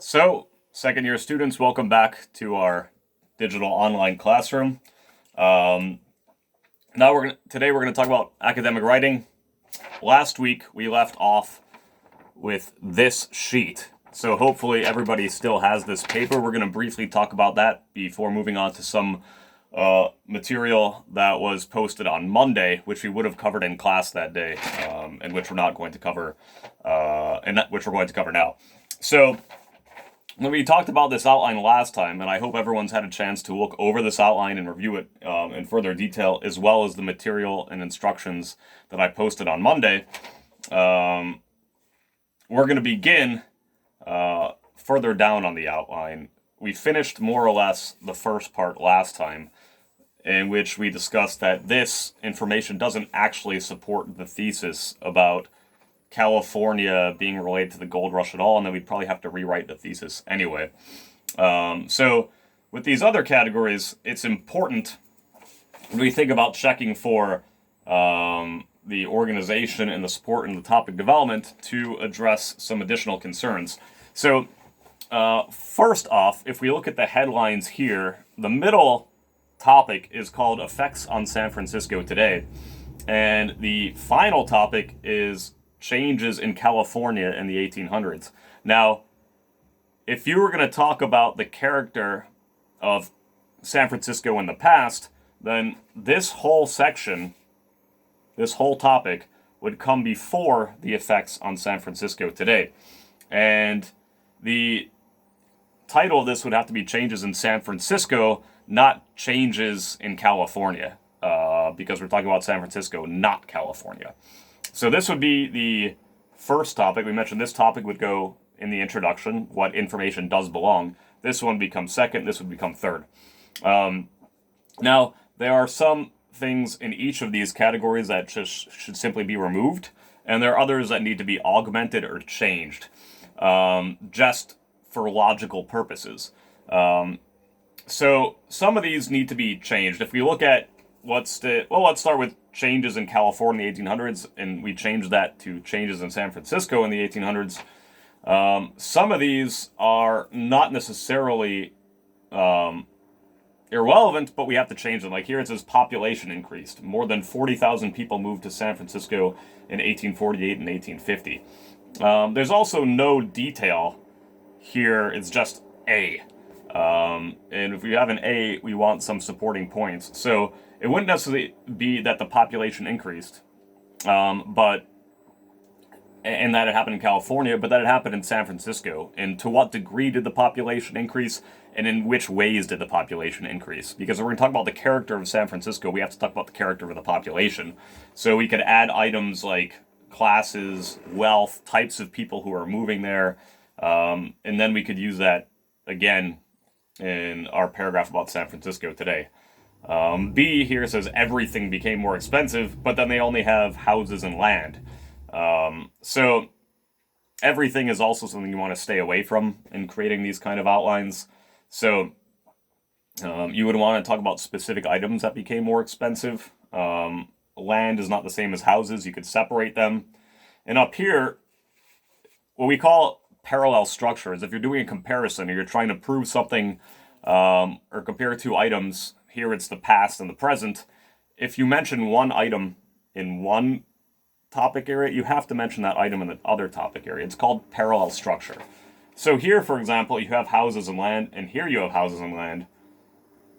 So, second year students, welcome back to our digital online classroom. Um, Today we're gonna talk about academic writing. Last week we left off with this sheet. So hopefully everybody still has this paper. We're gonna briefly talk about that before moving on to some material that was posted on Monday, which we would have covered in class that day, and which we're not going to cover, which we're going to cover now. So when we talked about this outline last time, and I hope everyone's had a chance to look over this outline and review it in further detail, as well as the material and instructions that I posted on Monday, we're going to begin further down on the outline. We finished more or less the first part last time, in which we discussed that this information doesn't actually support the thesis about California being related to the gold rush at all, and then we'd probably have to rewrite the thesis anyway. So with these other categories, it's important when we think about checking for the organization and the support and the topic development to address some additional concerns. So first off, if we look at the headlines here, the middle topic is called Effects on San Francisco Today, and the final topic is Changes in California in the 1800s. Now, if you were going to talk about the character of San Francisco in the past, then this whole section, this whole topic, would come before the effects on San Francisco today. And the title of this would have to be Changes in San Francisco, not Changes in California, because we're talking about San Francisco, not California. So this would be the first topic. We mentioned this topic would go in the introduction, what information does belong. This one becomes second, this would become third. Now, there are some things in each of these categories that just should simply be removed, and there are others that need to be augmented or changed, just for logical purposes. So some of these need to be changed. If we look at let's start with changes in California in the 1800s, and we changed that to changes in San Francisco in the 1800s. Some of these are not necessarily irrelevant, but we have to change them. Like here it says population increased. More than 40,000 people moved to San Francisco in 1848 and 1850. There's also no detail here. It's just A. And if we have an A, we want some supporting points. So it wouldn't necessarily be that the population increased, and that it happened in California, but that it happened in San Francisco. And to what degree did the population increase, and in which ways did the population increase? Because if we're going to talk about the character of San Francisco, we have to talk about the character of the population. So we could add items like classes, wealth, types of people who are moving there, and then we could use that again in our paragraph about San Francisco today. B here says everything became more expensive, but then they only have houses and land. So everything is also something you want to stay away from in creating these kind of outlines. So you would want to talk about specific items that became more expensive. Land is not the same as houses. You could separate them. And up here, what we call parallel structures, if you're doing a comparison or you're trying to prove something or compare two items, here it's the past and the present. If you mention one item in one topic area, you have to mention that item in the other topic area. It's called parallel structure. So here, for example, you have houses and land, and here you have houses and land.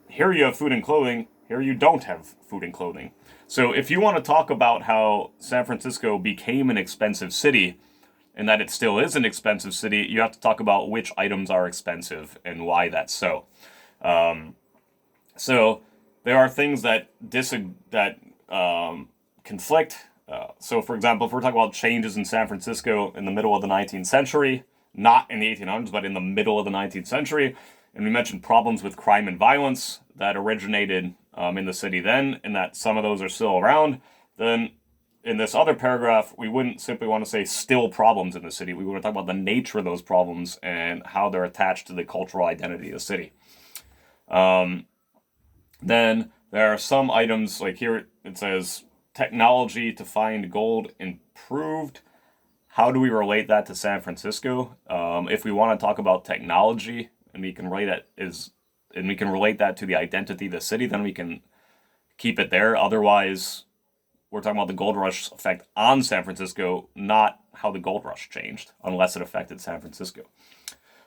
Here you have food and clothing. Here you don't have food and clothing. So if you want to talk about how San Francisco became an expensive city, and that it still is an expensive city, you have to talk about which items are expensive and why that's so. So there are things that conflict. So for example, if we're talking about changes in San Francisco in the middle of the 19th century, not in the 1800s, but in the middle of the 19th century, and we mentioned problems with crime and violence that originated in the city then, and that some of those are still around, then in this other paragraph, we wouldn't simply want to say still problems in the city. We want to talk about the nature of those problems and how they're attached to the cultural identity of the city. Then there are some items, like here it says technology to find gold improved. how do we relate that to San Francisco? If we want to talk about technology and we can relate that to the identity of the city, then we can keep it there. Otherwise, we're talking about the gold rush effect on San Francisco, not how the gold rush changed, unless it affected San Francisco.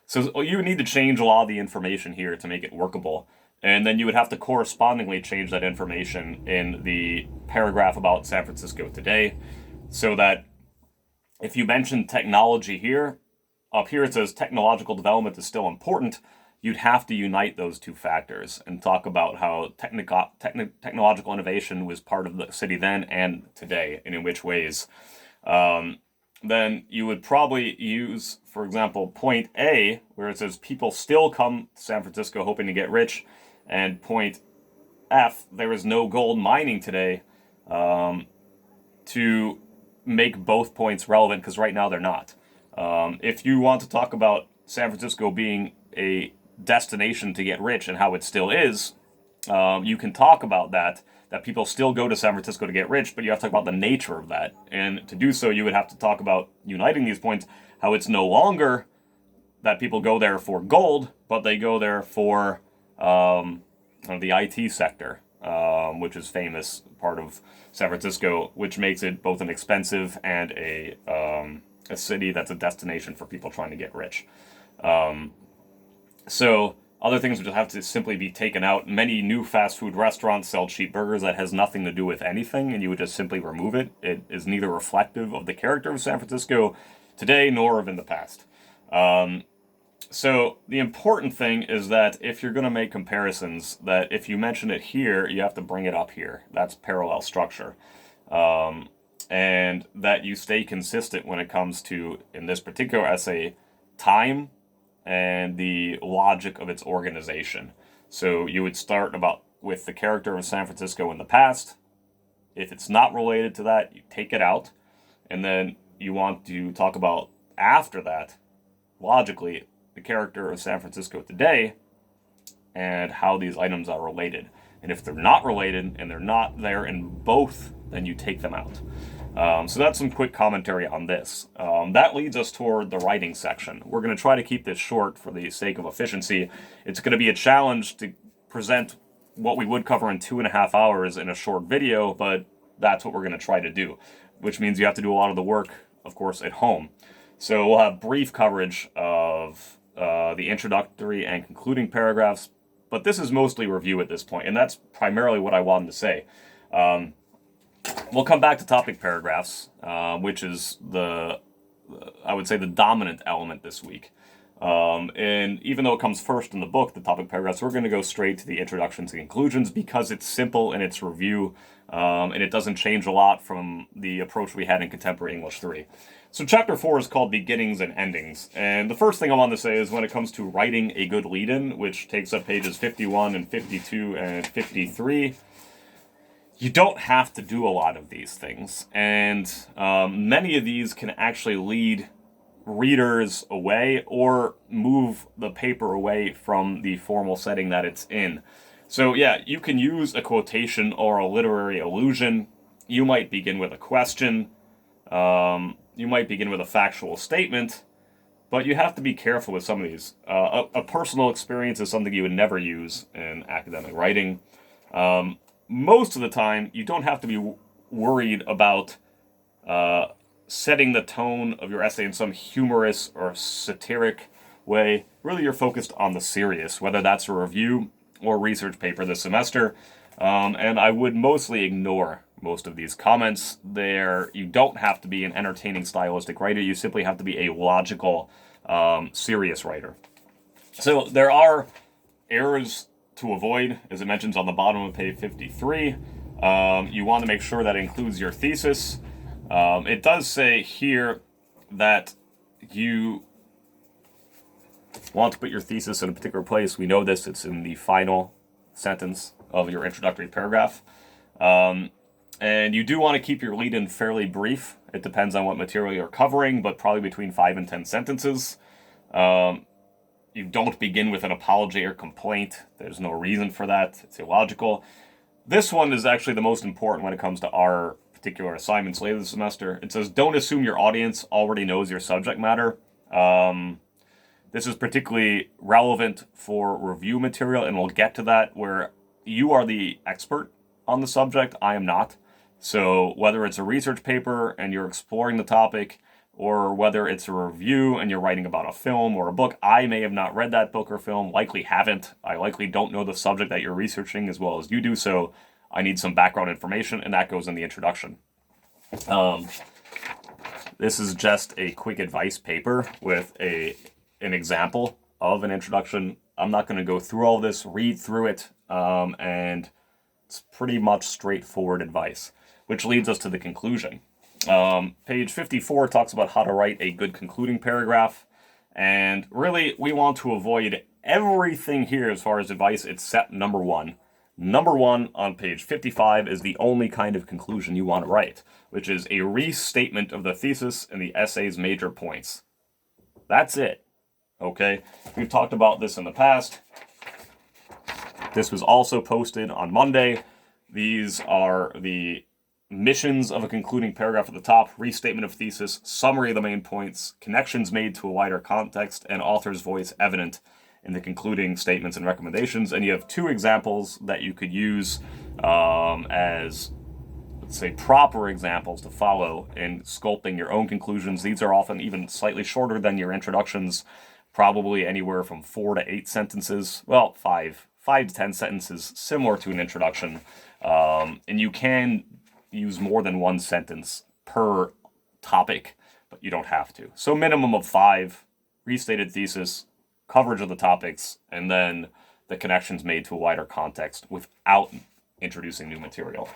So you would need to change a lot of the information here to make it workable. And then you would have to correspondingly change that information in the paragraph about San Francisco today, so that if you mention technology here, up here it says technological development is still important, you'd have to unite those two factors and talk about how technological innovation was part of the city then and today, and in which ways. Then you would probably use, for example, point A, where it says people still come to San Francisco hoping to get rich, and point F, there is no gold mining today, to make both points relevant, because right now they're not. If you want to talk about San Francisco being a destination to get rich and how it still is, you can talk about that people still go to San Francisco to get rich, but you have to talk about the nature of that. And to do so, you would have to talk about uniting these points, how it's no longer that people go there for gold, but they go there for the IT sector, which is famous part of San Francisco, which makes it both an expensive and a city that's a destination for people trying to get rich. So other things would have to simply be taken out. Many new fast food restaurants sell cheap burgers that has nothing to do with anything, and you would just simply remove it. It is neither reflective of the character of San Francisco today nor of in the past. So the important thing is that if you're going to make comparisons, that if you mention it here, you have to bring it up here. That's parallel structure. And that you stay consistent when it comes to, in this particular essay, time and the logic of its organization. So you would start with the character of San Francisco in the past. If it's not related to that, you take it out. And then you want to talk about, after that, logically, the character of San Francisco today and how these items are related. And if they're not related and they're not there in both, then you take them out. So that's some quick commentary on this. That leads us toward the writing section. We're going to try to keep this short for the sake of efficiency. It's going to be a challenge to present what we would cover in 2.5 hours in a short video, but that's what we're going to try to do, which means you have to do a lot of the work, of course, at home. So we'll have brief coverage of the introductory and concluding paragraphs, but this is mostly review at this point, and that's primarily what I wanted to say. We'll come back to topic paragraphs, which is I would say the dominant element this week. And even though it comes first in the book, the topic paragraphs, we're going to go straight to the introductions and conclusions because it's simple in its review, and it doesn't change a lot from the approach we had in Contemporary English 3. So chapter 4 is called Beginnings and Endings. And the first thing I want to say is when it comes to writing a good lead-in, which takes up pages 51 and 52 and 53, you don't have to do a lot of these things. And many of these can actually lead readers away or move the paper away from the formal setting that it's in. So yeah, you can use a quotation or a literary allusion. You might begin with a question. You might begin with a factual statement. But you have to be careful with some of these. A personal experience is something you would never use in academic writing. Most of the time, you don't have to be worried about setting the tone of your essay in some humorous or satiric way. Really, you're focused on the serious, whether that's a review or research paper this semester. And I would mostly ignore most of these comments. You don't have to be an entertaining stylistic writer. You simply have to be a logical, serious writer. So there are errors to avoid, as it mentions on the bottom of page 53. You want to make sure that includes your thesis. It does say here that you want to put your thesis in a particular place. We know this, it's in the final sentence of your introductory paragraph. And you do want to keep your lead-in fairly brief. It depends on what material you're covering, but probably between 5 and 10 sentences. You don't begin with an apology or complaint. There's no reason for that. It's illogical. This one is actually the most important when it comes to our particular assignments later this semester. It says, don't assume your audience already knows your subject matter. This is particularly relevant for review material, and we'll get to that, where you are the expert on the subject. I am not. So whether it's a research paper and you're exploring the topic, or whether it's a review and you're writing about a film or a book, I may have not read that book or film, likely haven't. I likely don't know the subject that you're researching as well as you do, so I need some background information, and that goes in the introduction. This is just a quick advice paper with an example of an introduction. I'm not going to go through all this, read through it, and it's pretty much straightforward advice, which leads us to the conclusion. Page 54 talks about how to write a good concluding paragraph, and really we want to avoid everything here as far as advice except number one. Number one on page 55 is the only kind of conclusion you want to write, which is a restatement of the thesis and the essay's major points. That's it. Okay? We've talked about this in the past. This was also posted on Monday. These are the missions of a concluding paragraph at the top: restatement of thesis, summary of the main points, connections made to a wider context, and author's voice evident in the concluding statements and recommendations. And you have two examples that you could use as, let's say, proper examples to follow in sculpting your own conclusions. These are often even slightly shorter than your introductions, probably anywhere from 4 to 8 sentences. Well, 5 to 10 sentences, similar to an introduction. And you can use more than one sentence per topic, but you don't have to. So minimum of 5, restated thesis, coverage of the topics, and then the connections made to a wider context without introducing new material.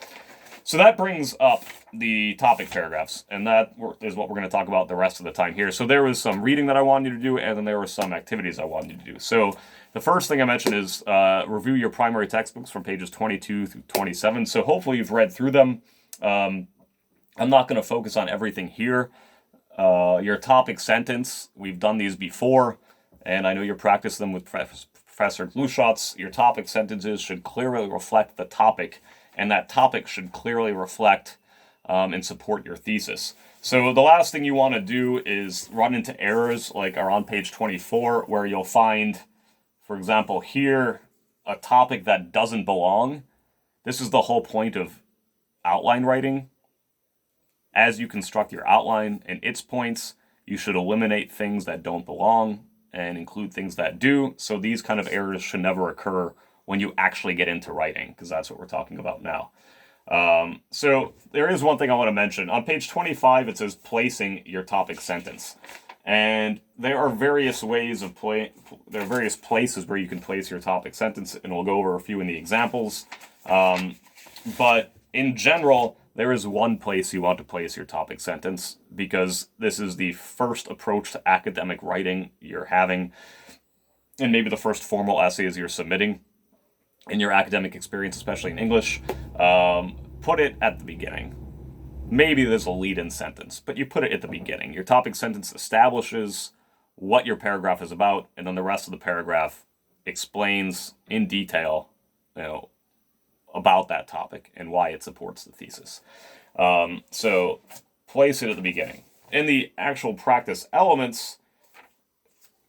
So that brings up the topic paragraphs, and that is what we're going to talk about the rest of the time here. So there was some reading that I wanted you to do, and then there were some activities I wanted you to do. So the first thing I mentioned is review your primary textbooks from pages 22 through 27. So hopefully you've read through them. I'm not going to focus on everything here. Your topic sentence, we've done these before, and I know you practice them with Professor Glushotz. Your topic sentences should clearly reflect the topic, and that topic should clearly reflect and support your thesis. So the last thing you want to do is run into errors like are on page 24, where you'll find, for example, here, a topic that doesn't belong. This is the whole point of outline writing. As you construct your outline and its points, you should eliminate things that don't belong and include things that do. So these kind of errors should never occur when you actually get into writing, because that's what we're talking about now. So there is one thing I want to mention. On page 25, it says placing your topic sentence. And there are various ways of there are various places where you can place your topic sentence, and we'll go over a few in the examples. But in general, there is one place you want to place your topic sentence, because this is the first approach to academic writing you're having, and maybe the first formal essays you're submitting in your academic experience, especially in English. Put it at the beginning. Maybe there's a lead-in sentence, but you put it at the beginning. Your topic sentence establishes what your paragraph is about, and then the rest of the paragraph explains in detail, about that topic and why it supports the thesis. So place it at the beginning. In the actual practice elements,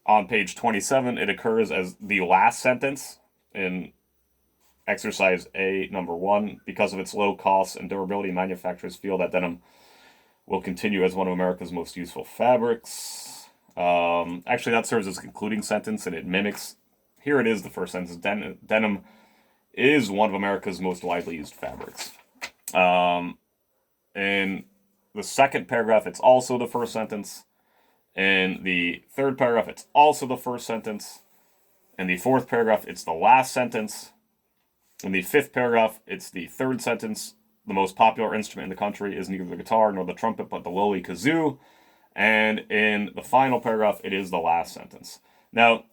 on page 27, it occurs as the last sentence in exercise A, number 1. Because of its low costs and durability, manufacturers feel that denim will continue as one of America's most useful fabrics. Actually, that serves as a concluding sentence, and it mimics. Here it is, the first sentence. Denim is one of America's most widely used fabrics. In the second paragraph, it's also the first sentence. In the third paragraph, it's also the first sentence. In the fourth paragraph, it's the last sentence. In the fifth paragraph, it's the third sentence. The most popular instrument in the country is neither the guitar nor the trumpet, but the lowly kazoo. And in the final paragraph, it is the last sentence. Now,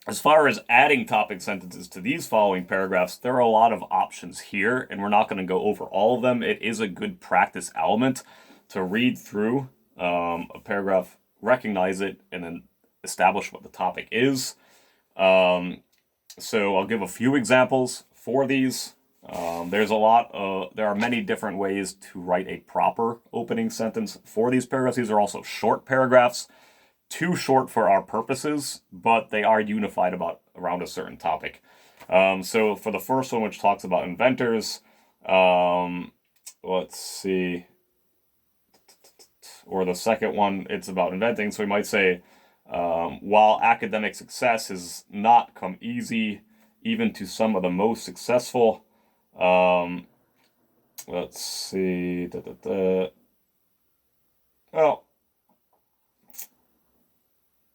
as far as adding topic sentences to these following paragraphs, there are a lot of options here, and we're not going to go over all of them. It is a good practice element to read through a paragraph, recognize it, and then establish what the topic is. So I'll give a few examples for these. There are many different ways to write a proper opening sentence for these paragraphs. These are also short paragraphs, too short for our purposes, but they are unified around a certain topic. So for the first one, which talks about inventors, let's see, or the second one, it's about inventing. So we might say, while academic success has not come easy, even to some of the most successful. Let's see. Well,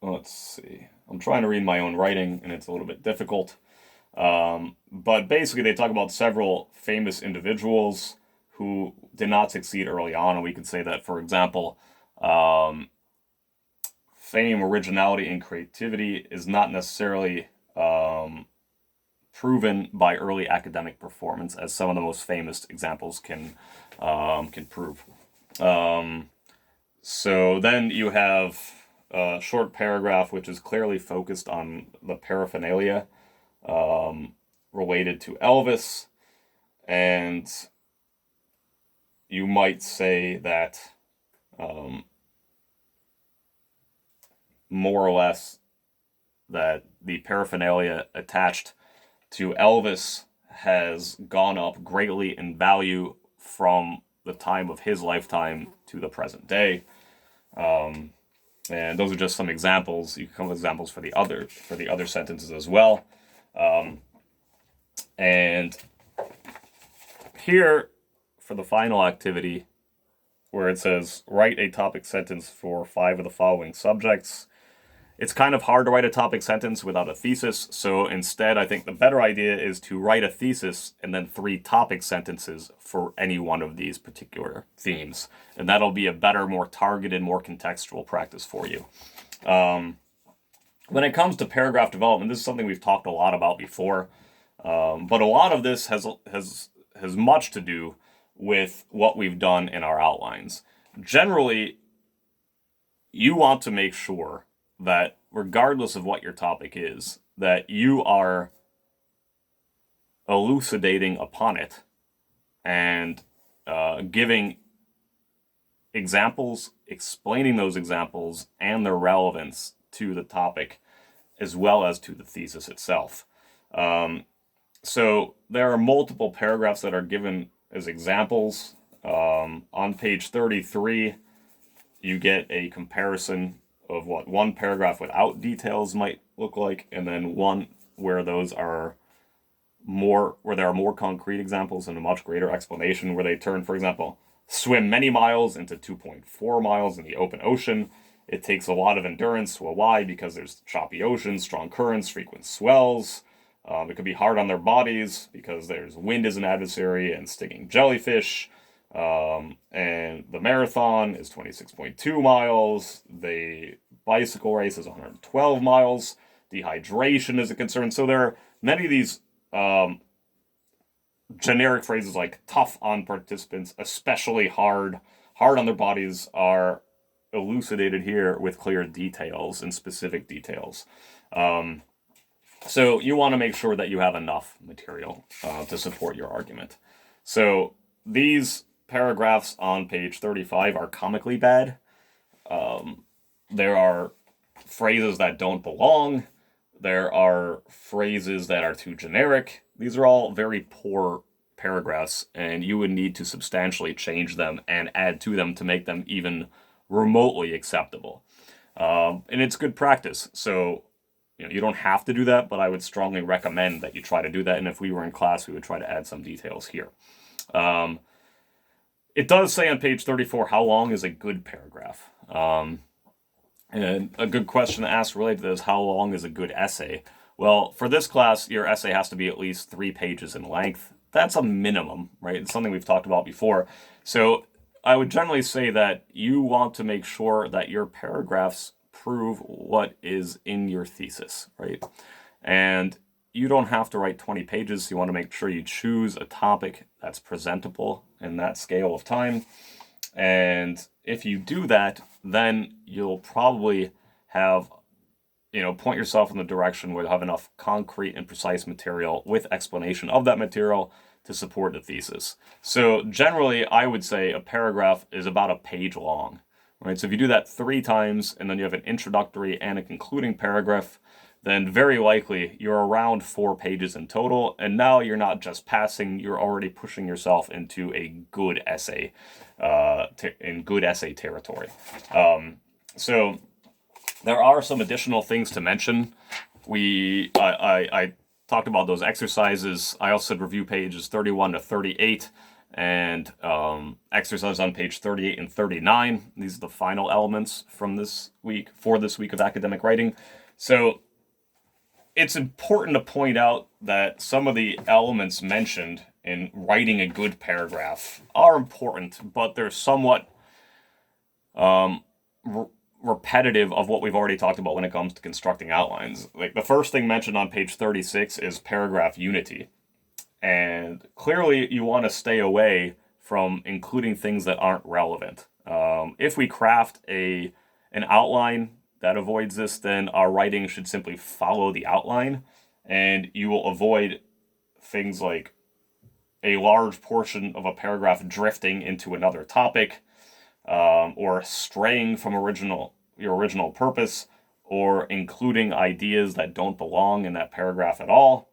let's see. I'm trying to read my own writing, and it's a little bit difficult. But basically, they talk about several famous individuals who did not succeed early on, and we could say that, for example, fame, originality, and creativity is not necessarily proven by early academic performance, as some of the most famous examples can prove. So then you have a short paragraph which is clearly focused on the paraphernalia related to Elvis, and you might say that more or less that the paraphernalia attached to Elvis has gone up greatly in value from the time of his lifetime to the present day. And those are just some examples. You can come with examples for the other sentences as well. And here, for the final activity, where it says, write a topic sentence for 5 of the following subjects. It's kind of hard to write a topic sentence without a thesis, so instead I think the better idea is to write a thesis and then 3 topic sentences for any one of these particular themes. And that'll be a better, more targeted, more contextual practice for you. When it comes to paragraph development, this is something we've talked a lot about before, but a lot of this has much to do with what we've done in our outlines. Generally, you want to make sure that regardless of what your topic is, that you are elucidating upon it and giving examples, explaining those examples and their relevance to the topic as well as to the thesis itself. So there are multiple paragraphs that are given as examples. On page 33, you get a comparison of what one paragraph without details might look like, and then one where there are more concrete examples and a much greater explanation, where they turn, for example, swim many miles into 2.4 miles in the open ocean. It takes a lot of endurance. Well, why? Because there's choppy oceans, strong currents, frequent swells. It could be hard on their bodies because there's wind as an adversary and stinging jellyfish. And the marathon is 26.2 miles. The bicycle race is 112 miles. Dehydration is a concern. So there are many of these generic phrases like tough on participants, especially hard on their bodies, are elucidated here with clear details and specific details. So you want to make sure that you have enough material to support your argument. So these paragraphs on page 35 are comically bad. There are phrases that don't belong. There are phrases that are too generic. These are all very poor paragraphs, and you would need to substantially change them and add to them to make them even remotely acceptable. And it's good practice. So you don't have to do that, but I would strongly recommend that you try to do that. And if we were in class, we would try to add some details here. It does say on page 34, how long is a good paragraph? And a good question to ask related to this, how long is a good essay? Well, for this class, your essay has to be at least 3 pages in length. That's a minimum, right? It's something we've talked about before. So I would generally say that you want to make sure that your paragraphs prove what is in your thesis, right? And you don't have to write 20 pages. You want to make sure you choose a topic that's presentable in that scale of time. And if you do that, then you'll probably have point yourself in the direction where you have enough concrete and precise material with explanation of that material to support the thesis. So generally, I would say a paragraph is about a page long, right? So if you do that 3 times and then you have an introductory and a concluding paragraph, then very likely you're around 4 pages in total. And now you're not just passing, you're already pushing yourself into a good essay, in good essay territory. So there are some additional things to mention. I talked about those exercises. I also said review pages 31 to 38 and exercises on page 38 and 39. These are the final elements from this week, for this week of academic writing. So it's important to point out that some of the elements mentioned in writing a good paragraph are important, but they're somewhat repetitive of what we've already talked about when it comes to constructing outlines. Like the first thing mentioned on page 36 is paragraph unity. And clearly you want to stay away from including things that aren't relevant. If we craft an outline that avoids this, then our writing should simply follow the outline, and you will avoid things like a large portion of a paragraph drifting into another topic, or straying from your original purpose, or including ideas that don't belong in that paragraph at all.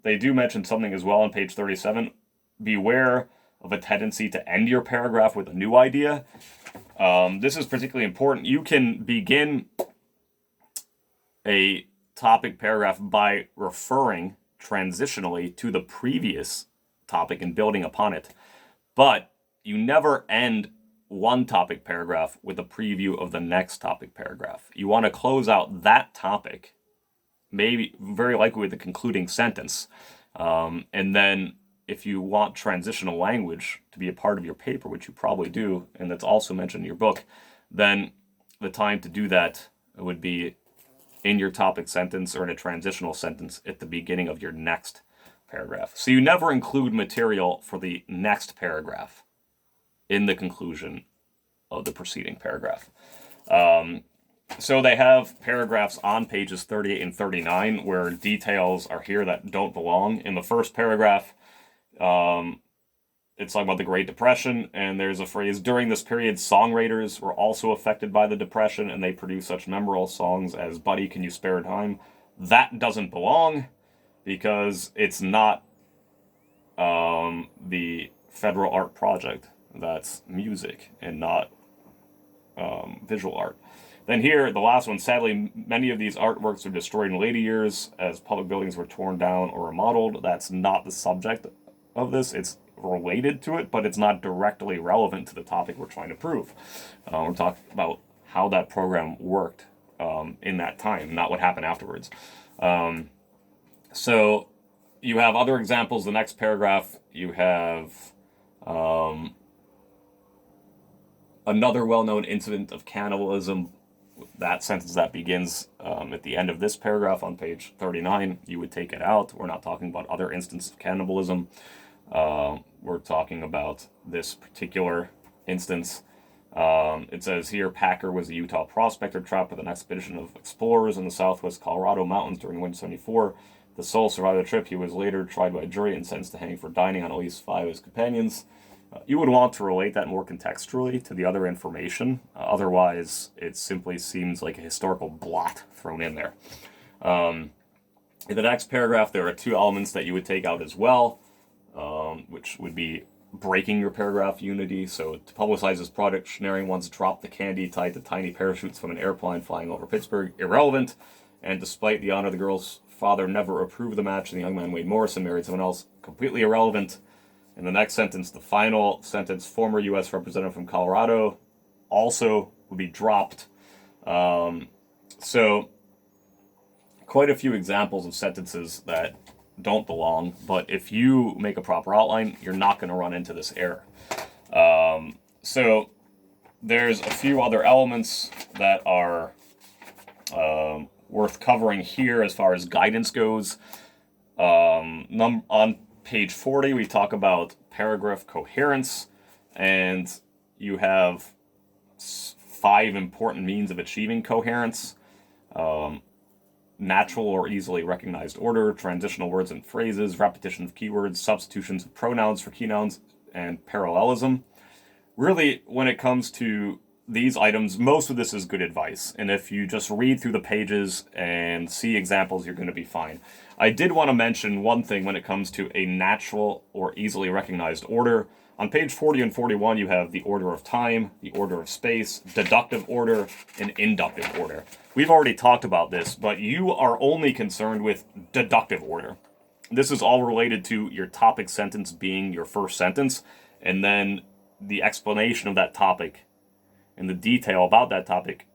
They do mention something as well on page 37. Beware of a tendency to end your paragraph with a new idea. This is particularly important. You can begin a topic paragraph by referring transitionally to the previous topic and building upon it. But you never end one topic paragraph with a preview of the next topic paragraph. You want to close out that topic, maybe very likely with the concluding sentence. And then if you want transitional language to be a part of your paper, which you probably do, and that's also mentioned in your book, then the time to do that would be in your topic sentence or in a transitional sentence at the beginning of your next paragraph. So you never include material for the next paragraph in the conclusion of the preceding paragraph. So they have paragraphs on pages 38 and 39 where details are here that don't belong. In the first paragraph, it's talking about the Great Depression, and there's a phrase, during this period, songwriters were also affected by the Depression, and they produced such memorable songs as Buddy, Can You Spare a Time? That doesn't belong because it's not the Federal Art Project. That's music and not visual art. Then here, the last one, sadly, many of these artworks were destroyed in later years as public buildings were torn down or remodeled. That's not the subject of this. It's related to it, but it's not directly relevant to the topic we're trying to prove. We're talking about how that program worked in that time, not what happened afterwards. So you have other examples. The next paragraph, you have another well-known incident of cannibalism. That sentence that begins at the end of this paragraph on page 39, you would take it out. We're not talking about other instances of cannibalism. We're talking about this particular instance. It says here, Packer was a Utah prospector trapped with an expedition of explorers in the southwest Colorado mountains during winter 74. The sole survivor of the trip, he was later tried by a jury and sentenced to hang for dining on at least 5 of his companions. You would want to relate that more contextually to the other information. Otherwise, it simply seems like a historical blot thrown in there. In the next paragraph, there are 2 elements that you would take out as well, which would be breaking your paragraph unity. So to publicize this product, Schneering once dropped the candy tied to tiny parachutes from an airplane flying over Pittsburgh. Irrelevant. And despite the honor, the girl's father never approved the match, and the young man, Wade Morrison, married someone else. Completely irrelevant. In the next sentence, the final sentence, former U.S. representative from Colorado, also would be dropped. So quite a few examples of sentences that don't belong, but if you make a proper outline, you're not going to run into this error. So there's a few other elements that are worth covering here as far as guidance goes. On page 40, we talk about paragraph coherence, and you have 5 important means of achieving coherence. natural or easily recognized order, transitional words and phrases, repetition of keywords, substitutions of pronouns for key nouns, and parallelism. Really, when it comes to these items, most of this is good advice. And if you just read through the pages and see examples, you're going to be fine. I did want to mention one thing when it comes to a natural or easily recognized order. On page 40 and 41, you have the order of time, the order of space, deductive order, and inductive order. We've already talked about this, but you are only concerned with deductive order. This is all related to your topic sentence being your first sentence, and then the explanation of that topic and the detail about that topic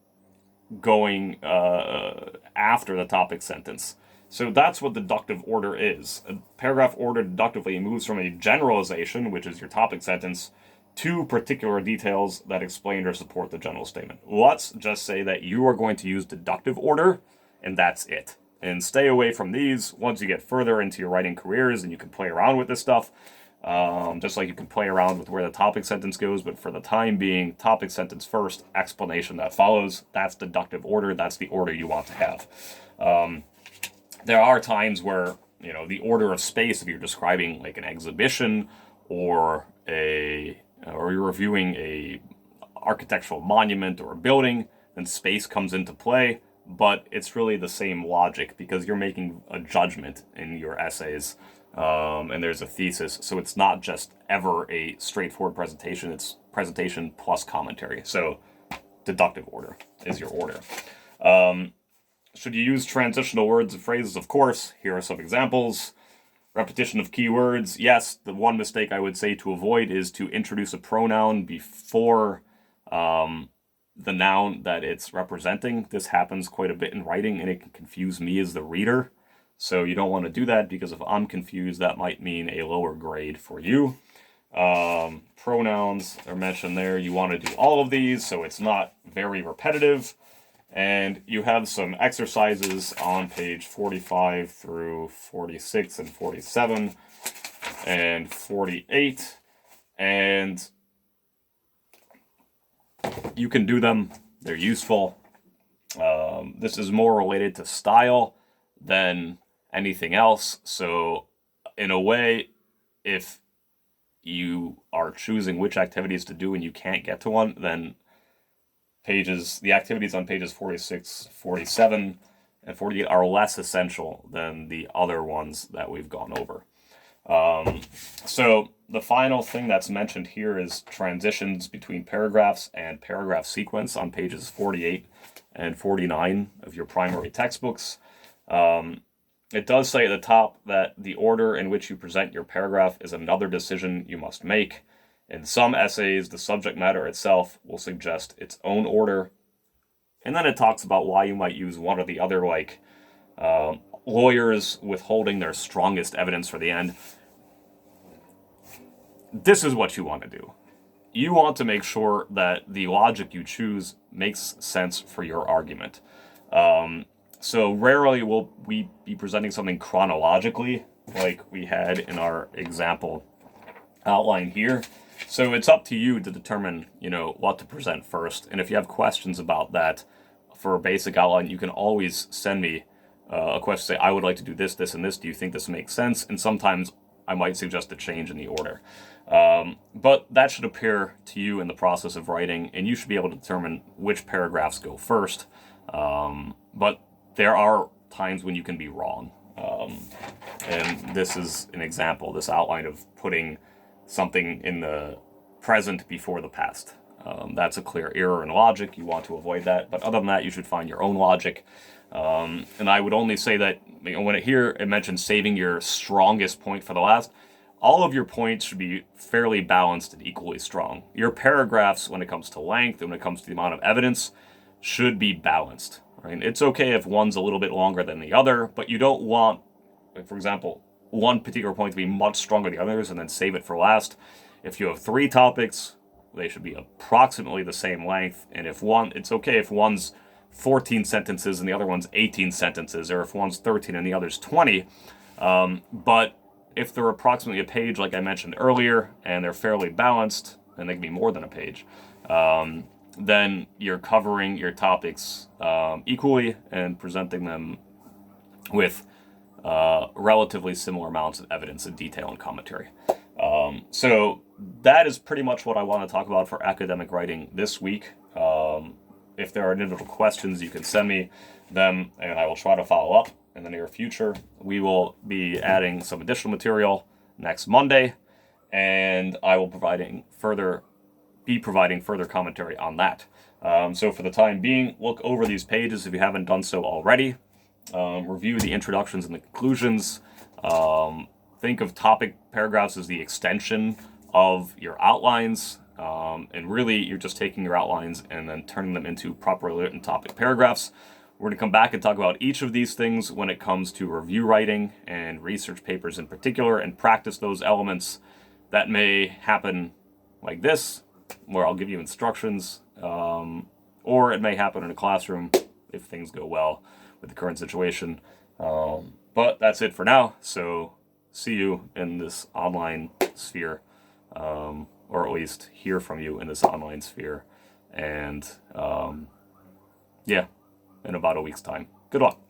going after the topic sentence. So that's what deductive order is. A paragraph ordered deductively moves from a generalization, which is your topic sentence, to particular details that explain or support the general statement. Let's just say that you are going to use deductive order, and that's it. And stay away from these once you get further into your writing careers, and you can play around with this stuff. Just like you can play around with where the topic sentence goes, but for the time being, topic sentence first, explanation that follows. That's deductive order. That's the order you want to have. There are times where, the order of space, if you're describing like an exhibition or you're reviewing a architectural monument or a building, then space comes into play, but it's really the same logic because you're making a judgment in your essays. And there's a thesis, so it's not just ever a straightforward presentation, it's presentation plus commentary. So deductive order is your order. Should you use transitional words and phrases? Of course. Here are some examples. Repetition of keywords. Yes, the one mistake I would say to avoid is to introduce a pronoun before the noun that it's representing. This happens quite a bit in writing, and it can confuse me as the reader. So you don't want to do that, because if I'm confused, that might mean a lower grade for you. Pronouns are mentioned there. You want to do all of these so it's not very repetitive. And you have some exercises on page 45 through 46 and 47 and 48. And you can do them. They're useful. This is more related to style than anything else. So in a way, if you are choosing which activities to do and you can't get to one, then the activities on pages 46, 47, and 48 are less essential than the other ones that we've gone over. So the final thing that's mentioned here is transitions between paragraphs and paragraph sequence on pages 48 and 49 of your primary textbooks. It does say at the top that the order in which you present your paragraph is another decision you must make. In some essays, the subject matter itself will suggest its own order. And then it talks about why you might use one or the other, like lawyers withholding their strongest evidence for the end. This is what you want to do. You want to make sure that the logic you choose makes sense for your argument. So rarely will we be presenting something chronologically, like we had in our example outline here. So it's up to you to determine, what to present first. And if you have questions about that for a basic outline, you can always send me a question, say, I would like to do this, this, and this. Do you think this makes sense? And sometimes I might suggest a change in the order. But that should appear to you in the process of writing, and you should be able to determine which paragraphs go first. But there are times when you can be wrong. And this is an example, this outline of putting something in the present before the past. That's a clear error in logic. You want to avoid that. But other than that, you should find your own logic. And I would only say that when it mentions saving your strongest point for the last, all of your points should be fairly balanced and equally strong. Your paragraphs, when it comes to length and when it comes to the amount of evidence, should be balanced. Right? It's okay if one's a little bit longer than the other, but you don't want, for example, one particular point to be much stronger than the others and then save it for last. If you have 3 topics, they should be approximately the same length. And it's okay if one's 14 sentences and the other one's 18 sentences, or if one's 13 and the other's 20. But if they're approximately a page, like I mentioned earlier, and they're fairly balanced, then they can be more than a page. then you're covering your topics equally and presenting them with relatively similar amounts of evidence and detail and commentary. So that is pretty much what I want to talk about for academic writing this week. If there are individual questions, you can send me them, and I will try to follow up in the near future. We will be adding some additional material next Monday, and I will be providing further commentary on that. So for the time being, look over these pages if you haven't done so already. Review the introductions and the conclusions. Think of topic paragraphs as the extension of your outlines. And really, you're just taking your outlines and then turning them into properly written topic paragraphs. We're going to come back and talk about each of these things when it comes to review writing and research papers in particular, and practice those elements. That may happen like this, where I'll give you instructions, or it may happen in a classroom if things go well with the current situation. But that's it for now. So see you in this online sphere, or at least hear from you in this online sphere. And in about a week's time. Good luck.